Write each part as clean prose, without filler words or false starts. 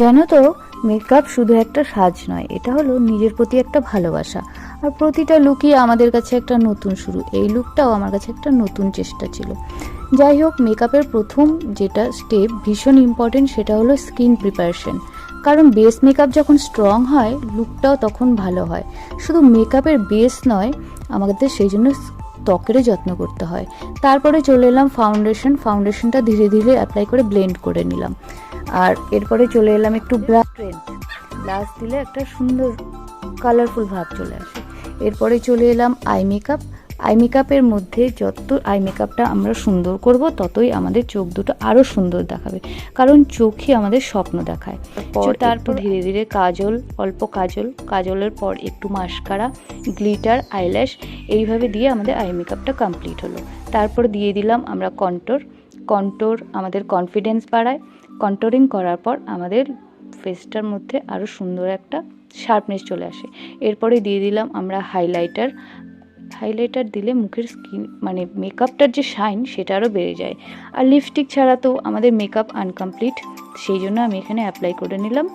জানো তো, মেকআপ শুধু একটা সাজ নয়, এটা হলো নিজের প্রতি একটা ভালোবাসা। আর প্রতিটা লুকই আমাদের কাছে একটা নতুন শুরু। এই লুকটাও আমার কাছে একটা নতুন চেষ্টা ছিল। যাই হোক, মেকআপের প্রথম যেটা স্টেপ ভীষণ ইম্পর্টেন্ট, সেটা হলো স্কিন প্রিপারেশন। কারণ বেস মেকআপ যখন স্ট্রং হয়, লুকটাও তখন ভালো হয়। শুধু মেকআপের বেস নয়, আমাদের সেই জন্য ত্বকেরও যত্ন করতে হয়। তারপরে চলে এলাম ফাউন্ডেশনটা ধীরে ধীরে অ্যাপ্লাই করে ব্লেন্ড করে নিলাম। আর এরপরে চলে এলাম একটু ব্লাশ দিলে একটা সুন্দর কালারফুল ভাব চলে আসে। এরপরে চলে এলাম আই মেকআপের মধ্যে যত আই মেকআপটা আমরা সুন্দর করব, ততই আমাদের চোখ দুটো আরও সুন্দর দেখাবে। কারণ চোখই আমাদের স্বপ্ন দেখায়। তারপর ধীরে ধীরে অল্প কাজলের পর একটু মাস্কারা, গ্লিটার, আইল্যাশ, এইভাবে দিয়ে আমাদের আই মেকআপটা কমপ্লিট হলো। তারপর দিয়ে দিলাম আমরা কন্ট্রোর আমাদের কনফিডেন্স বাড়ায়। কন্ট্রোরিং করার পর আমাদের ফেসটার মধ্যে আরও সুন্দর একটা শার্পনেস চলে আসে। এরপরে দিয়ে দিলাম আমরা হাইলাইটার দিলে মুখের স্কিন মানে মেকআপটার যে শাইন সেটা আরও বেড়ে যায়। আর লিপস্টিক ছাড়া তো আমাদের মেকআপ আনকমপ্লিট, সেই জন্য আমি এখানে অ্যাপ্লাই করে নিলাম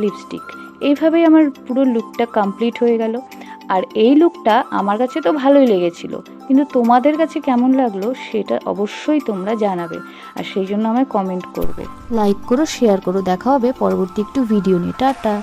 লিপস্টিক। এইভাবেই আমার পুরো লুকটা কমপ্লিট হয়ে গেল। আর এই লুকটা আমার কাছে তো ভালোই লেগেছিল, কিন্তু তোমাদের কাছে কেমন লাগলো সেটা অবশ্যই তোমরা জানাবে। আর সেই জন্য আমায় কমেন্ট করবে, লাইক করো, শেয়ার করো। দেখা হবে পরবর্তী একটু ভিডিও নিয়ে। টাটা।